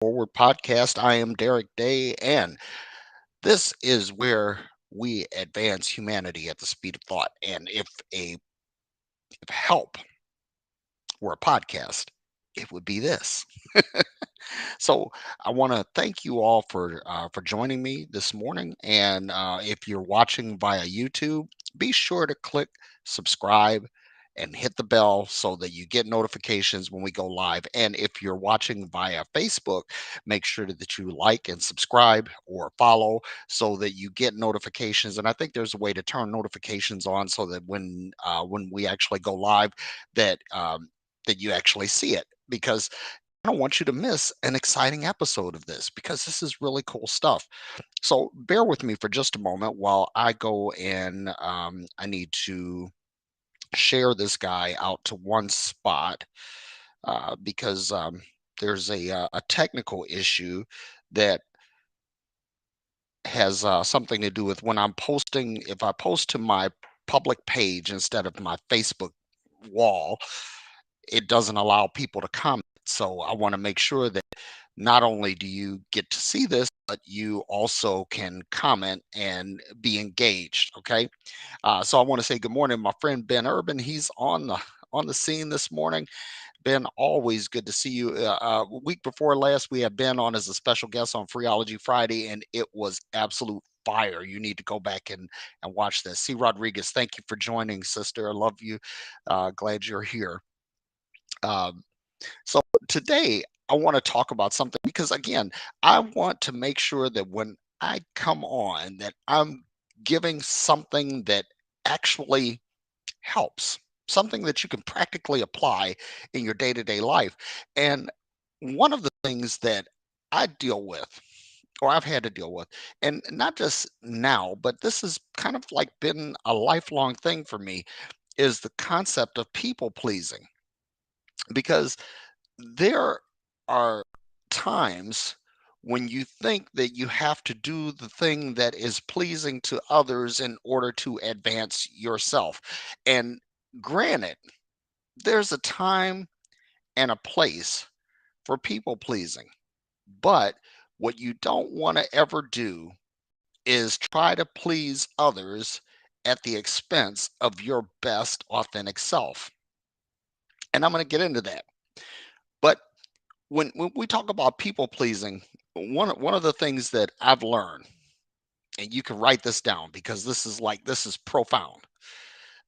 Forward podcast. I am Derrick Day, and this is where we advance humanity at the speed of thought. And if help were a podcast, it would be this. So I want to thank you all for joining me this morning. And if you're watching via YouTube, be sure to click subscribe and hit the bell so that you get notifications when we go live. And if you're watching via Facebook, make sure that you like and subscribe or follow so that you get notifications. And I think there's a way to turn notifications on so that when we actually go live, that you actually see it because I don't want you to miss an exciting episode of this because this is really cool stuff. So bear with me for just a moment while I go and I need to share this guy out to one spot because there's a technical issue that has something to do with when I'm posting. If I post to my public page instead of my Facebook wall, it doesn't allow people to comment. So I want to make sure that not only do you get to see this, but you also can comment and be engaged. Okay. So I want to say good morning, my friend Ben Urban. He's on the scene this morning. Ben, always good to see you. Week before last, we had Ben on as a special guest on Freeology Friday, and it was absolute fire. You need to go back and watch this. C. Rodriguez, thank you for joining, sister. I love you. Glad you're here. Um, so today I want to talk about something because again, I want to make sure that when I come on that I'm giving something that actually helps, something that you can practically apply in your day-to-day life. And one of the things that I deal with or I've had to deal with, and not just now, but this has kind of like been a lifelong thing for me, is the concept of people pleasing because there are times when you think that you have to do the thing that is pleasing to others in order to advance yourself. And granted, there's a time and a place for people pleasing. But what you don't want to ever do is try to please others at the expense of your best authentic self. And I'm going to get into that. But when we talk about people pleasing, one of the things that I've learned, and you can write this down because this is profound,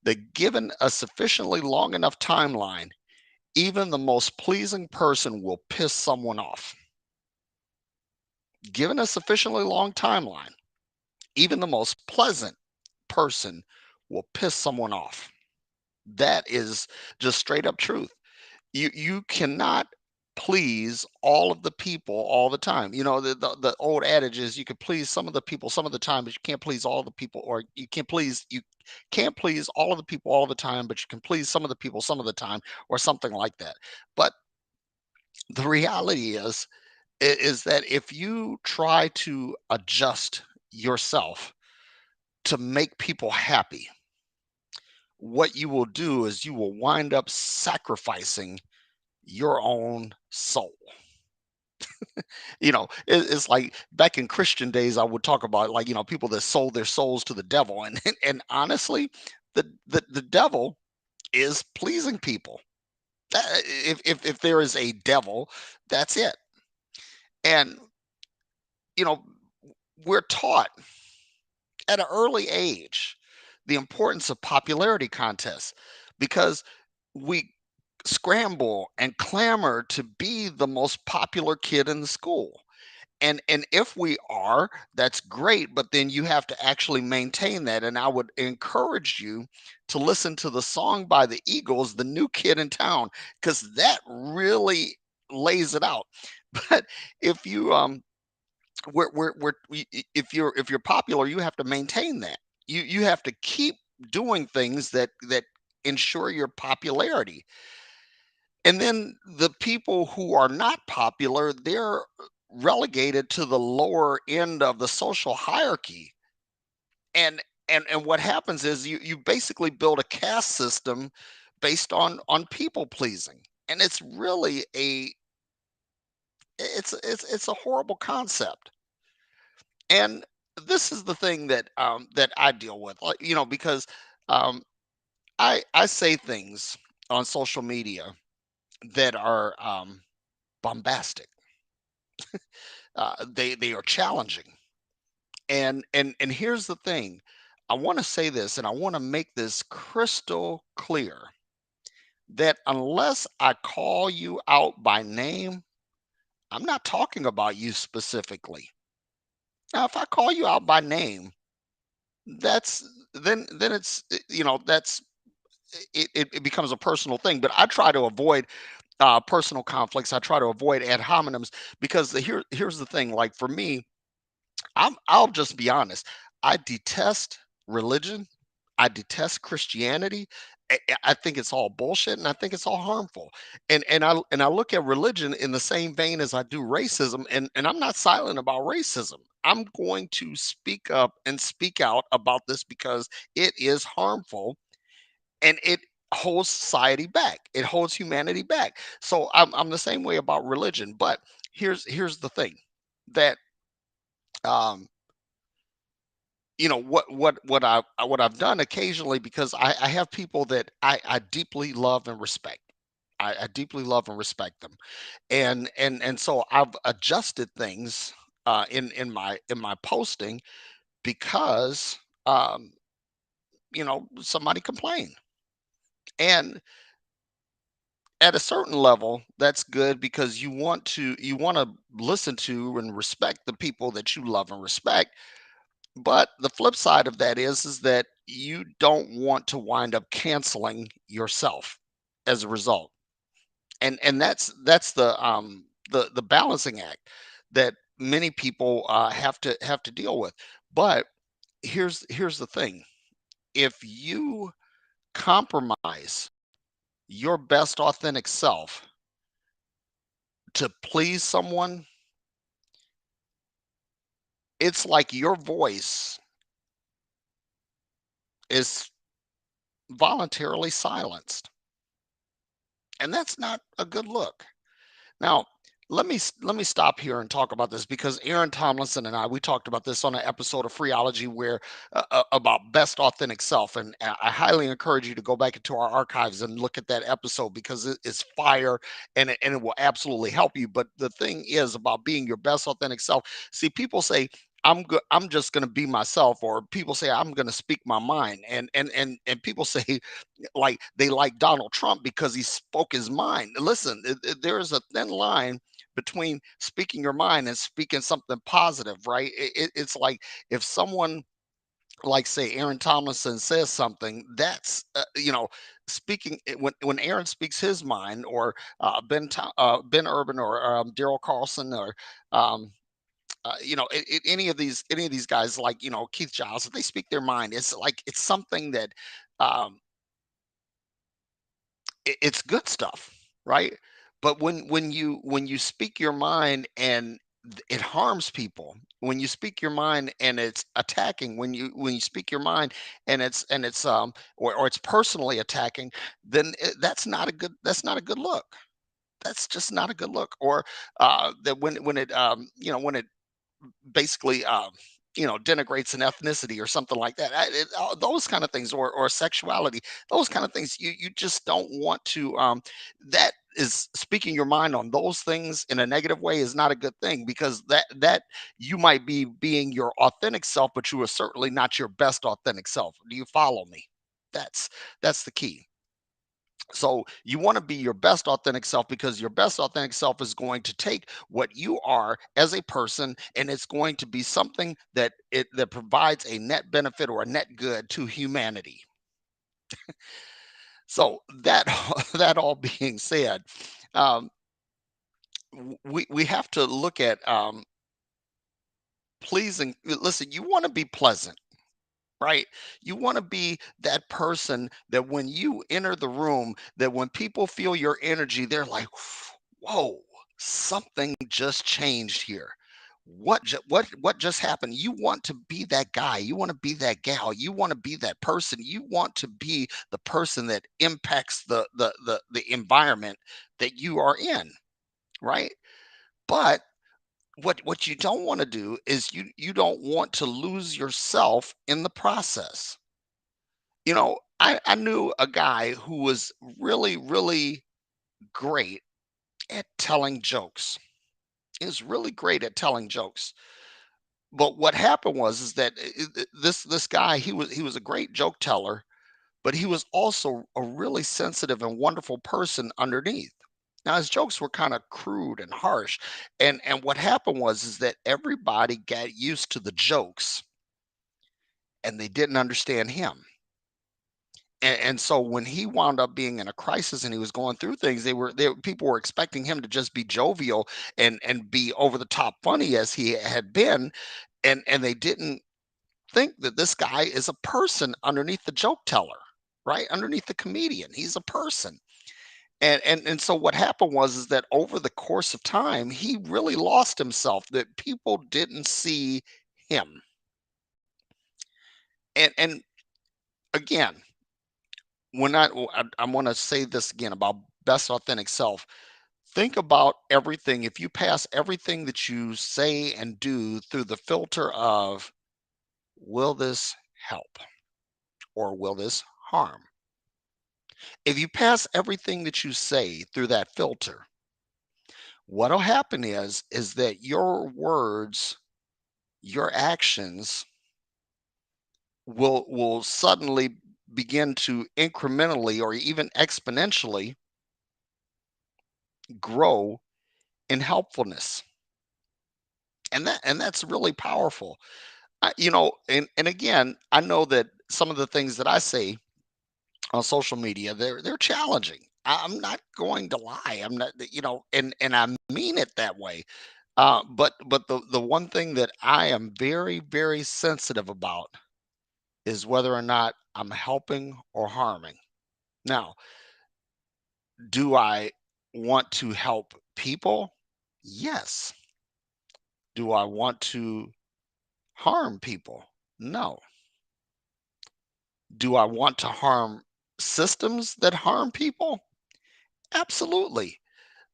that given a sufficiently long enough timeline, even the most pleasing person will piss someone off. Given a sufficiently long timeline, even the most pleasant person will piss someone off. That is just straight up truth. You cannot please all of the people all the time. You know, the old adage is you can please some of the people some of the time, but you can't please all the people, or you can't please all of the people all the time, but you can please some of the people some of the time, or something like that. But the reality is that if you try to adjust yourself to make people happy, what you will do is you will wind up sacrificing your own soul. It's like back in Christian days, I would talk about, like, people that sold their souls to the devil, and honestly, the devil is pleasing people. If there is a devil, that's it. And you know, we're taught at an early age the importance of popularity contests because we scramble and clamor to be the most popular kid in the school. And if we are, that's great, but then you have to actually maintain that. And I would encourage you to listen to the song by the Eagles, The New Kid in Town, because that really lays it out. But if you if you're popular, you have to maintain that. You have to keep doing things that ensure your popularity. And then the people who are not popular, they're relegated to the lower end of the social hierarchy. And what happens is you basically build a caste system based on people pleasing. And It's a horrible concept. And this is the thing that that I deal with, like, because um, I say things on social media that are bombastic. They are challenging, and here's the thing. I want to say this, and I want to make this crystal clear that unless I call you out by name, I'm not talking about you specifically. Now, if I call you out by name, that's then it's that's it becomes a personal thing. But I try to avoid personal conflicts. I try to avoid ad hominems because here's the thing. Like for me, I'll just be honest. I detest religion. I detest Christianity. I think it's all bullshit, and I think it's all harmful. And I look at religion in the same vein as I do racism, and I'm not silent about racism. I'm going to speak up and speak out about this because it is harmful, and it holds society back. It holds humanity back. So I'm the same way about religion. But here's the thing that um what I've done occasionally, because I have people that I deeply love and respect. I deeply love and respect them, and so I've adjusted things in my posting because somebody complained. And at a certain level, that's good because you want to listen to and respect the people that you love and respect. But the flip side of that is that you don't want to wind up canceling yourself as a result. And that's the balancing act that many people have to deal with. But here's the thing. If you compromise your best authentic self to please someone, it's like your voice is voluntarily silenced. And that's not a good look. Now, let me stop here and talk about this because Aaron Tomlinson and we talked about this on an episode of Freeology where about best authentic self, and I highly encourage you to go back into our archives and look at that episode because it is fire, and it will absolutely help you. But the thing is about being your best authentic self. See, people say I'm good. I'm just going to be myself, or people say I'm going to speak my mind, and people say like they like Donald Trump because he spoke his mind. Listen, there is a thin line between speaking your mind and speaking something positive, right? It's like if someone like say Aaron Tomlinson says something that's speaking when Aaron speaks his mind, or Ben Urban, or Daryl Carlson, or any of these guys, like Keith Giles, if they speak their mind, it's like it's something that um, it's good stuff, right? But when you speak your mind and it harms people, when you speak your mind and it's attacking, when you speak your mind and it's or it's personally attacking, then that's not a good look. That's just not a good look. Or that when it basically denigrates an ethnicity or something like that. Those kind of things, or sexuality, those kind of things, you just don't want to that is speaking your mind on those things in a negative way is not a good thing, because that you might be being your authentic self, but you are certainly not your best authentic self. Do you follow me? That's the key. So you want to be your best authentic self, because your best authentic self is going to take what you are as a person, and it's going to be something that provides a net benefit or a net good to humanity. So that that all being said, um, we have to look at pleasing. Listen, you want to be pleasant, right? You want to be that person that when you enter the room, that when people feel your energy, they're like, "Whoa, something just changed here. What just happened?" You want to be that guy. You want to be that gal. You want to be that person. You want to be the person that impacts the environment that you are in, right? But what you don't want to do is you don't want to lose yourself in the process. I knew a guy who was really, really great at telling jokes. He was really great at telling jokes. But what happened was is that this guy, he was a great joke teller, but he was also a really sensitive and wonderful person underneath. Now his jokes were kind of crude and harsh, and what happened was is that everybody got used to the jokes and they didn't understand him. And so when he wound up being in a crisis and he was going through things, people were expecting him to just be jovial and be over the top funny as he had been, and they didn't think that this guy is a person underneath the joke teller, right? Underneath the comedian, he's a person. And so what happened was is that over the course of time, he really lost himself. That people didn't see him. And again, when I want to say this again about best authentic self. Think about everything. If you pass everything that you say and do through the filter of, will this help or will this harm? If you pass everything that you say through that filter, what'll happen is that your words, your actions will suddenly begin to incrementally or even exponentially grow in helpfulness. And that's really powerful. And again, I know that some of the things that I say on social media, they're challenging. I'm not going to lie. I'm not, and I mean it that way. But the one thing that I am very, very sensitive about is whether or not I'm helping or harming. Now, do I want to help people? Yes. Do I want to harm people? No. Do I want to harm systems that harm people? Absolutely.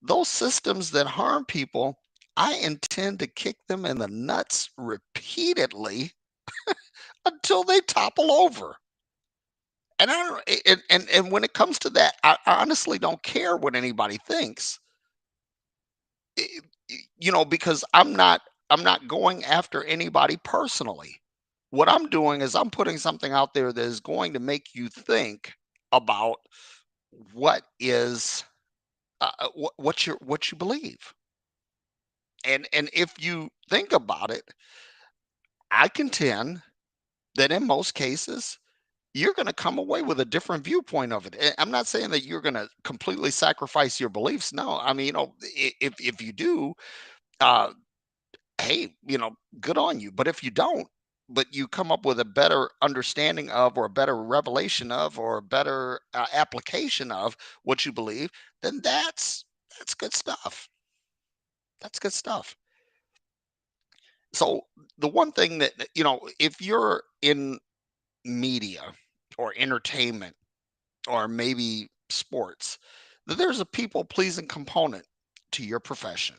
Those systems that harm people, I intend to kick them in the nuts repeatedly until they topple over. And I don't and when it comes to that, I honestly don't care what anybody thinks. i- because I'm not going after anybody personally. What I'm doing is I'm putting something out there that is going to make you think about what is what you believe. And if you think about it, I contend that in most cases you're going to come away with a different viewpoint of it. I'm not saying that you're going to completely sacrifice your beliefs. No, I mean, if you do, uh, hey, good on you. But if you don't, but you come up with a better understanding of, or a better revelation of, or a better application of what you believe, then that's good stuff. That's good stuff. So the one thing if you're in media or entertainment or maybe sports, there's a people pleasing component to your profession,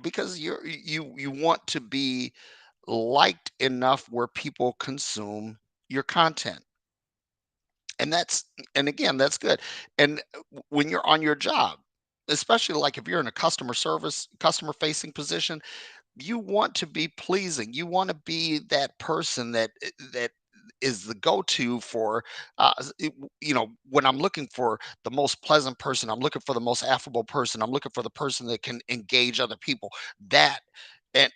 because you want to be liked enough where people consume your content. And again, that's good. And when you're on your job, especially like if you're in a customer facing position, you want to be pleasing. You want to be that person that is the go-to for when I'm looking for the most pleasant person, I'm looking for the most affable person, I'm looking for the person that can engage other people. That and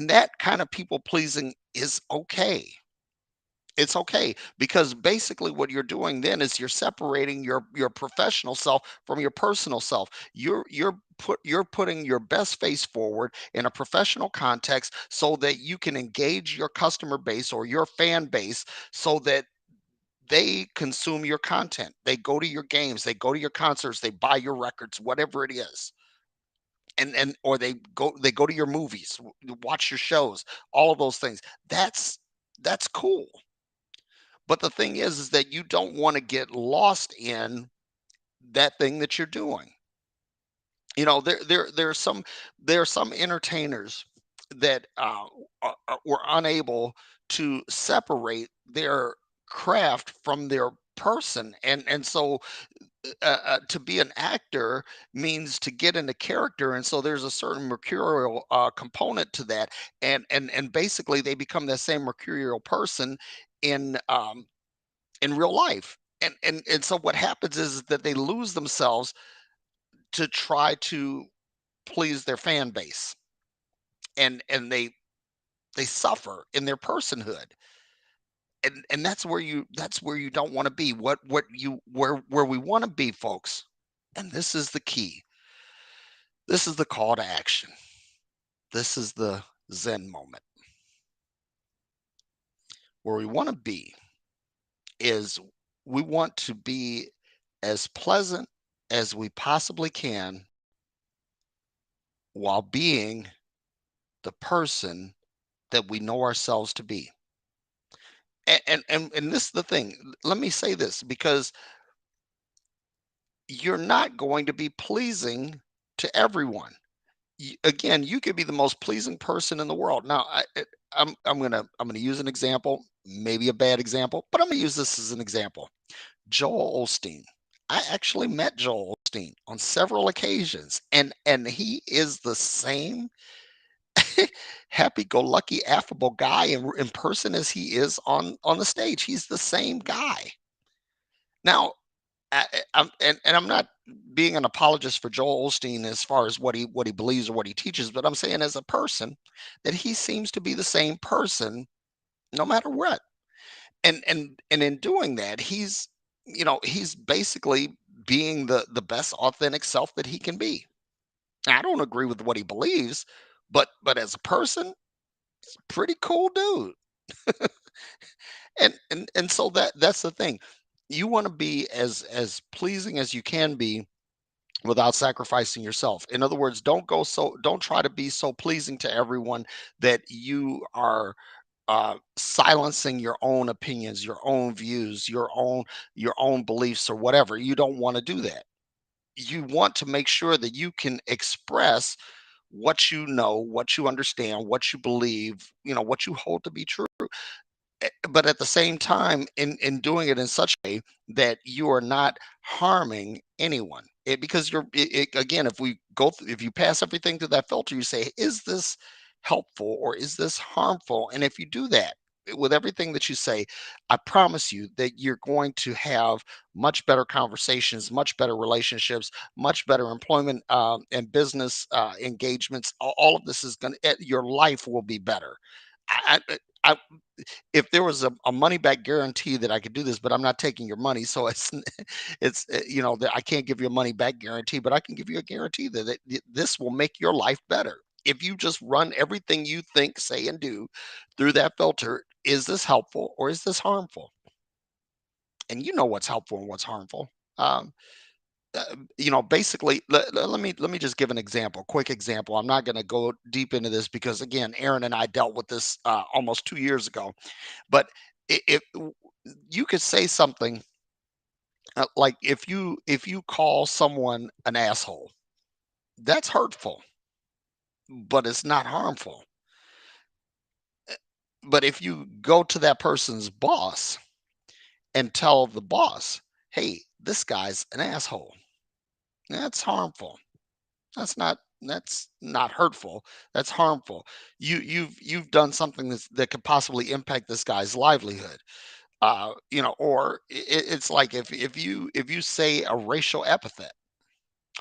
that kind of people pleasing is okay. It's okay, because basically what you're doing then is you're separating your professional self from your personal self. You're putting your best face forward in a professional context so that you can engage your customer base or your fan base, so that they consume your content. They go to your games, they go to your concerts, they buy your records, whatever it is. And or they go to your movies, watch your shows, all of those things. That's cool. But the thing is that you don't want to get lost in that thing that you're doing. There are some entertainers that were unable to separate their craft from their person, and so to be an actor means to get into character, and so there's a certain mercurial component to that, and basically they become that same mercurial person in in real life. And so what happens is that they lose themselves to try to please their fan base, and they suffer in their personhood, and that's where you don't want to be. What you where we want to be, folks, and this is the key. This is the call to action. This is the zen moment. Where we want to be is we want to be as pleasant as we possibly can while being the person that we know ourselves to be. And this is the thing. Let me say this, because you're not going to be pleasing to everyone. Again, you could be the most pleasing person in the world. Now, I'm gonna use an example, maybe a bad example, but I'm gonna use this as an example. Joel Osteen. I actually met Joel Osteen on several occasions, and he is the same happy-go-lucky, affable guy in person as he is on the stage. He's the same guy. Now, and I'm not being an apologist for Joel Osteen as far as what he believes or what he teaches, but I'm saying as a person that he seems to be the same person no matter what. And in doing that, he's basically being the best authentic self that he can be. I don't agree with what he believes, but as a person, pretty cool dude. And so that's the thing. You want to be as pleasing as you can be without sacrificing yourself. In other words, don't try to be so pleasing to everyone that you are silencing your own opinions, your own views, your own beliefs or whatever. You don't want to do that. You want to make sure that you can express what you know, what you understand, what you believe, what you hold to be true. But at the same time, in doing it in such a way that you are not harming anyone. Because again, if you pass everything through that filter, you say, is this helpful or is this harmful? And if you do that with everything that you say, I promise you that you're going to have much better conversations, much better relationships, much better employment and business engagements. All of this is your life will be better. I if there was a money back guarantee that I could do this, but I'm not taking your money, so that I can't give you a money back guarantee, but I can give you a guarantee this will make your life better. If you just run everything you think, say, and do through that filter, is this helpful or is this harmful? And you know what's helpful and what's harmful. Basically, let me just give an example, quick example. I'm not going to go deep into this because again, Aaron and I dealt with this almost 2 years ago. But if you could say something like if you call someone an asshole, that's hurtful, but it's not harmful. But if you go to that person's boss and tell the boss, "Hey, this guy's an asshole," that's harmful. That's not hurtful. That's harmful. You've done something that could possibly impact this guy's livelihood. Or it's like if you say a racial epithet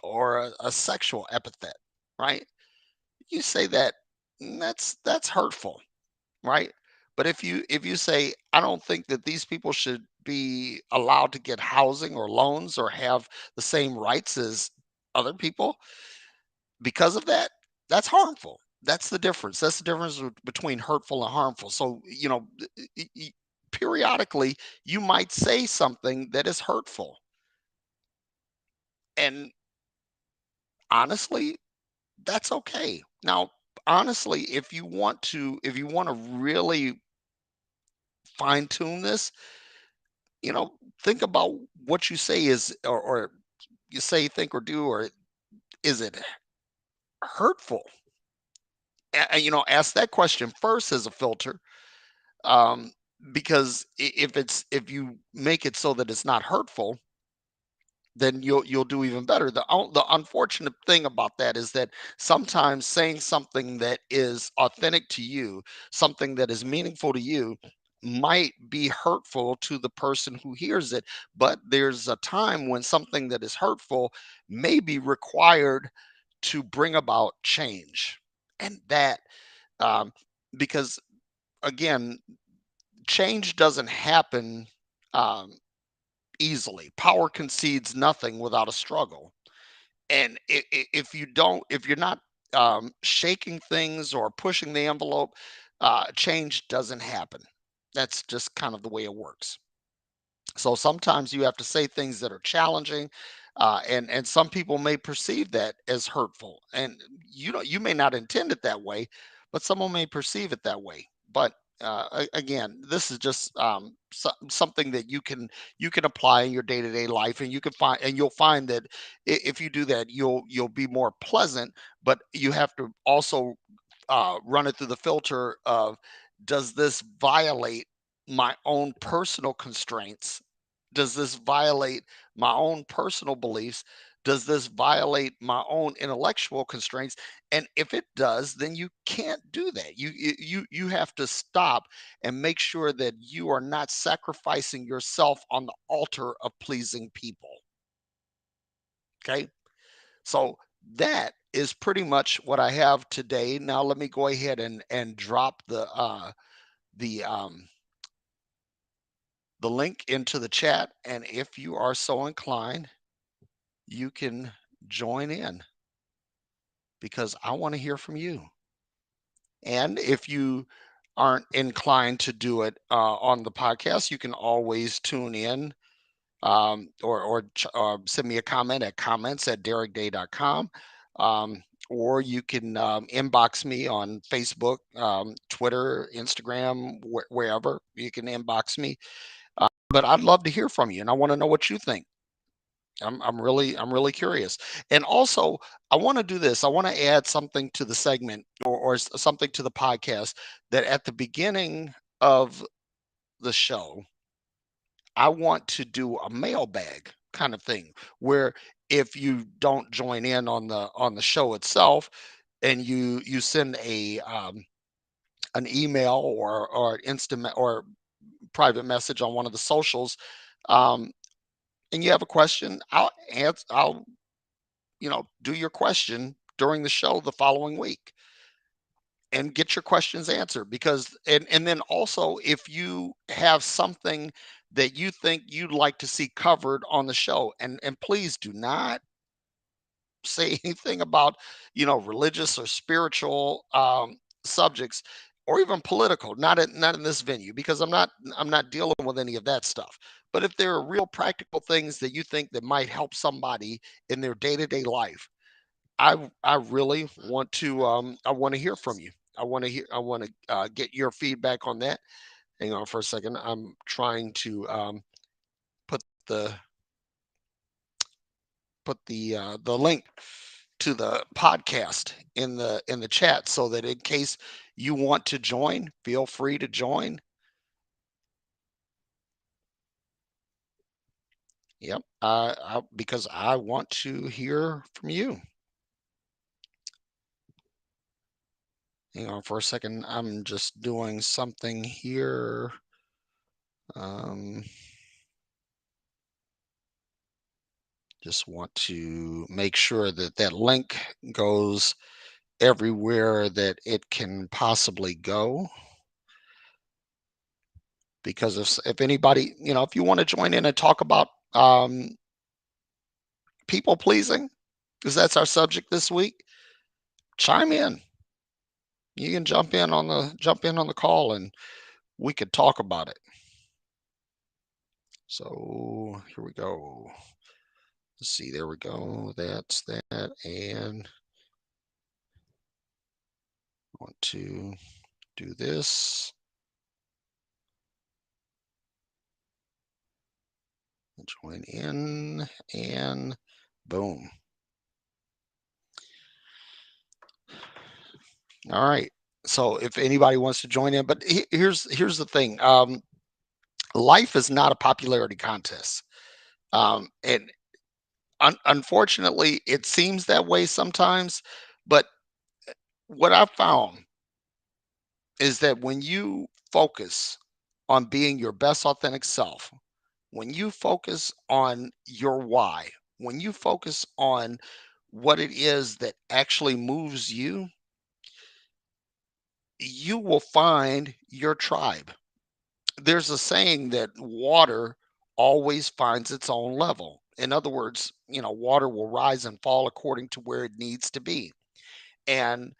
or a sexual epithet, right? You say that, that's hurtful, right? But if you say, I don't think that these people should be allowed to get housing or loans or have the same rights as other people because of that, that's harmful. That's the difference. That's the difference between hurtful and harmful. So, periodically you might say something that is hurtful. And honestly, that's okay. Now, honestly, if you want to really fine tune this, think about what you say is or you say, think, or do, or Is it hurtful? Ask that question first as a filter, um, because if you make it so that it's not hurtful, then you'll do even better. The unfortunate thing about that is that sometimes saying something that is authentic to you, something that is meaningful to you, might be hurtful to the person who hears it. But there's a time when something that is hurtful may be required to bring about change, and that um, because again, change doesn't happen um, easily. Power concedes nothing without a struggle. And if you don't, if you're not shaking things or pushing the envelope, change doesn't happen. That's just kind of the way it works. So sometimes you have to say things that are challenging, and some people may perceive that as hurtful, and you may not intend it that way, but someone may perceive it that way. But again, this is just something that you can apply in your day to day life, and you'll find that if you do that, you'll be more pleasant. But you have to also run it through the filter of, does this violate my own personal constraints? Does this violate my own personal beliefs? Does this violate my own intellectual constraints? And if it does, then you can't do that. You have to stop and make sure that you are not sacrificing yourself on the altar of pleasing people. Okay? So that is pretty much what I have today. Now let me go ahead and drop the link into the chat, and if you are so inclined, you can join in because I want to hear from you. And if you aren't inclined to do it on the podcast, you can always tune in, or send me a comment at comments@derrickday.com. Or you can inbox me on Facebook, Twitter, Instagram, wherever. You can inbox me. But I'd love to hear from you, and I want to know what you think. I'm really curious. And also, I want to do this. I want to add something to the segment, or something to the podcast, that at the beginning of the show, I want to do a mailbag kind of thing, where if you don't join in on the show itself, and you send a an email or instant or private message on one of the socials, um, and you have a question, I'll do your question during the show the following week and get your questions answered. Because and then also, if you have something that you think you'd like to see covered on the show, and please do not say anything about religious or spiritual subjects, or even political, not in this venue, because I'm not dealing with any of that stuff. But if there are real practical things that you think that might help somebody in their day-to-day life, I really I want to hear from you. I want to get your feedback on that. Hang on for a second. I'm trying to put the the link to the podcast in the chat, so that in case you want to join, feel free to join. Yep. Because I want to hear from you. Hang on for a second. I'm just doing something here. Um, Just want to make sure that that link goes everywhere that it can possibly go. Because if anybody, if you want to join in and talk about people pleasing, because that's our subject this week, chime in. You can jump in on the call, and we could talk about it. So here we go. Let's see. There we go. That's that. And I want to do this. Join in, and boom. All right. So if anybody wants to join in, but here's the thing. Life is not a popularity contest. And unfortunately, it seems that way sometimes. But what I've found is that when you focus on being your best authentic self, when you focus on your why, when you focus on what it is that actually moves you, you will find your tribe. There's a saying that water always finds its own level. In other words, water will rise and fall according to where it needs to be. And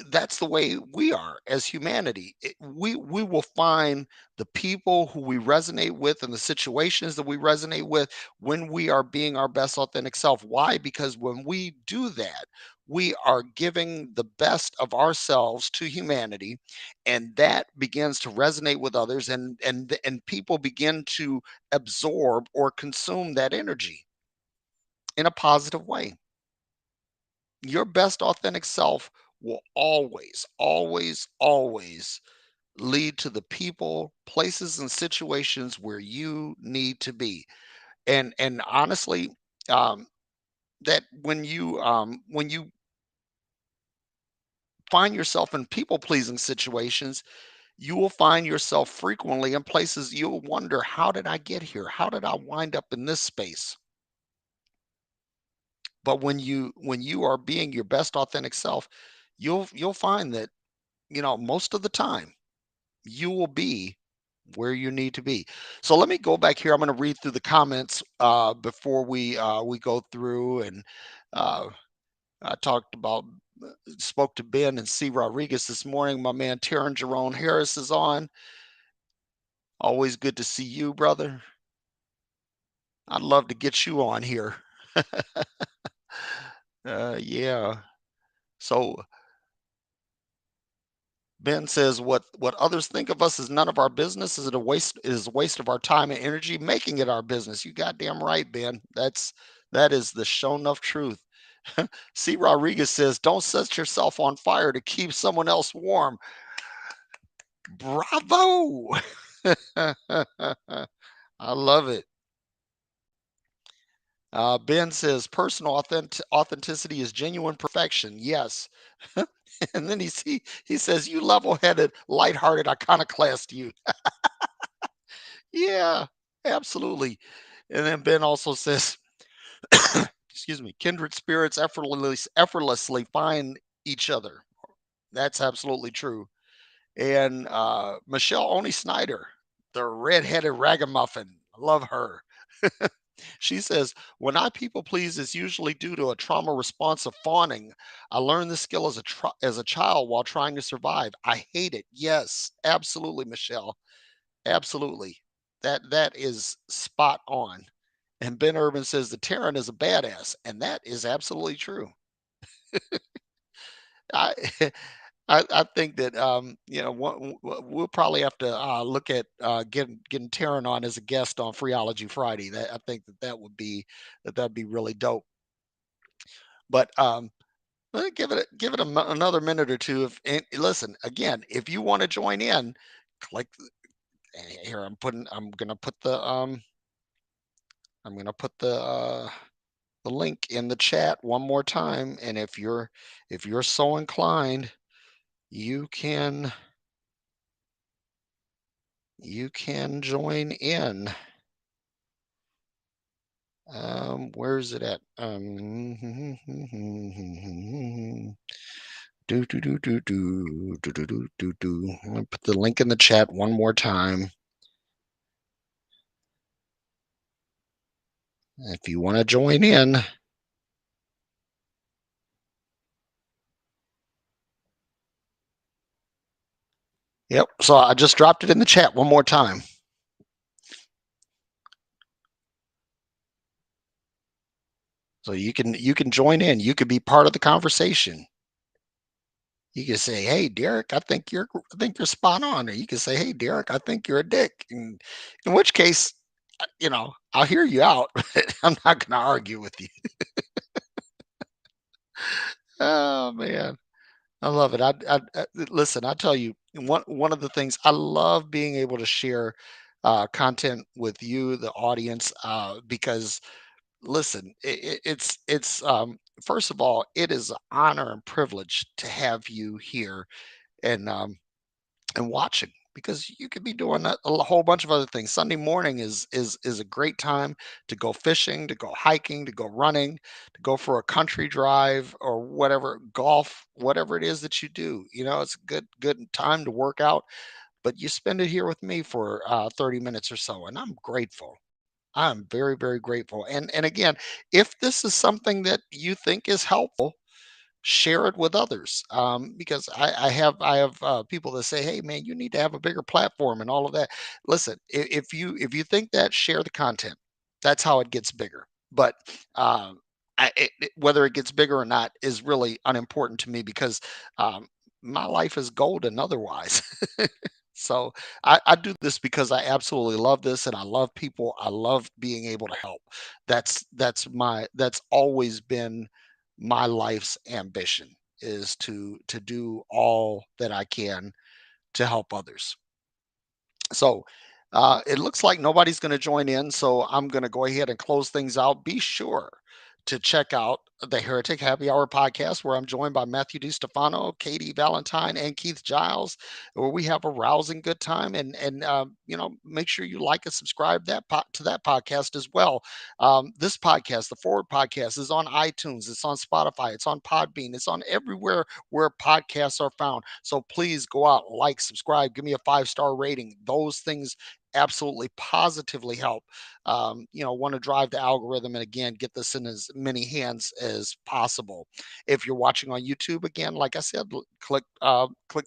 that's the way we are as humanity. We will find the people who we resonate with and the situations that we resonate with when we are being our best authentic self. Why? Because when we do that, we are giving the best of ourselves to humanity, and that begins to resonate with others, and people begin to absorb or consume that energy in a positive way. Your best authentic self will always, always, always lead to the people, places, and situations where you need to be. And honestly, um, that when you find yourself in people pleasing situations, you will find yourself frequently in places you'll wonder, how did I get here? How did I wind up in this space? But when you are being your best authentic self, you'll find that most of the time you will be where you need to be. So let me go back here. I'm going to read through the comments before we go through, and uh, I talked about spoke to Ben and C. Rodriguez this morning. My man Taryn Jerome Harris is on. Always good to see you, brother. I'd love to get you on here. Yeah. So Ben says, "What others think of us is none of our business. Is it a waste? Is a waste of our time and energy making it our business." You goddamn right, Ben. That is the show enough truth. C. Rodriguez says, "Don't set yourself on fire to keep someone else warm." Bravo! I love it. Ben says, "Personal authenticity is genuine perfection." Yes. And then he says, "You level-headed, lighthearted iconoclast, you." Yeah, absolutely. And then Ben also says, excuse me, kindred spirits effortlessly find each other. That's absolutely true. And Michelle Oni Snyder, the redheaded ragamuffin, I love her. She says, "When I people please, it's usually due to a trauma response of fawning. I learned this skill as a child while trying to survive. I hate it." Yes, absolutely, Michelle. Absolutely. That is spot on. And Ben Urban says the Terran is a badass, and that is absolutely true. I I think that we'll probably have to look at getting Terran on as a guest on Freeology Friday. That I think that'd be really dope. But give it another minute or two. If and listen again, if you want to join in, click here. I'm gonna put the link in the chat one more time, and if you're so inclined, you can you can join in. Where is it at? Do do do do do do do do do do. I'm gonna put the link in the chat one more time. If you want to join in. Yep. So I just dropped it in the chat one more time. So you can join in. You could be part of the conversation. You can say, "Hey, Derek, I think you're spot on," or you can say, "Hey, Derek, I think you're a dick." And in which case, I'll hear you out, but I'm not going to argue with you. Oh man. I love it. Listen, I tell you, one of the things I love being able to share content with you, the audience, because listen, it's first of all, it is an honor and privilege to have you here and watching because you could be doing a whole bunch of other things. Sunday morning is a great time to go fishing, to go hiking, to go running, to go for a country drive or whatever, golf, whatever it is that you do. You know, it's a good time to work out, but you spend it here with me for 30 minutes or so, and I'm grateful. I'm very grateful. And again, if this is something that you think is helpful, share it with others, because I have people that say, hey man, you need to have a bigger platform and all of that. Listen, if you think that, share the content. That's how it gets bigger. But whether it gets bigger or not is really unimportant to me because um, my life is golden otherwise. So I do this because I absolutely love this and I love people. I love being able to help. That's always been my life's ambition, is to do all that I can to help others. So it looks like nobody's going to join in. So I'm going to go ahead and close things out. Be sure to check out the Heretic Happy Hour podcast, where I'm joined by Matthew DiStefano, Katie Valentine, and Keith Giles, where we have a rousing good time. And you know, make sure you like and subscribe to that podcast as well. This podcast, the Forward Podcast, is on iTunes, it's on Spotify, it's on Podbean, it's on everywhere where podcasts are found. So please go out, like, subscribe, give me a 5-star rating. Those things absolutely positively help. You know, want to drive the algorithm and again get this in as many hands as possible. If you're watching on YouTube, again, like I said, click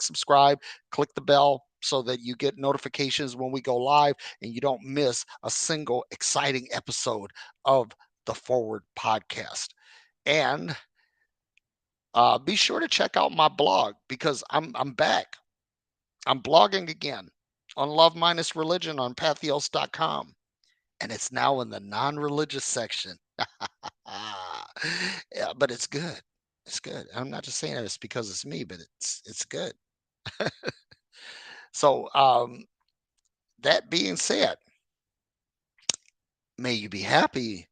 subscribe, click the bell so that you get notifications when we go live and you don't miss a single exciting episode of the Forward Podcast. And be sure to check out my blog because I'm back. I'm blogging again on Love Minus Religion on pathos.com, and it's now in the non-religious section. Yeah, but it's good. It's good. I'm not just saying it's because it's me, but it's good. So that being said, may you be happy,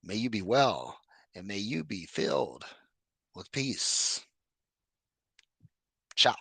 may you be well, and may you be filled with peace. Ciao.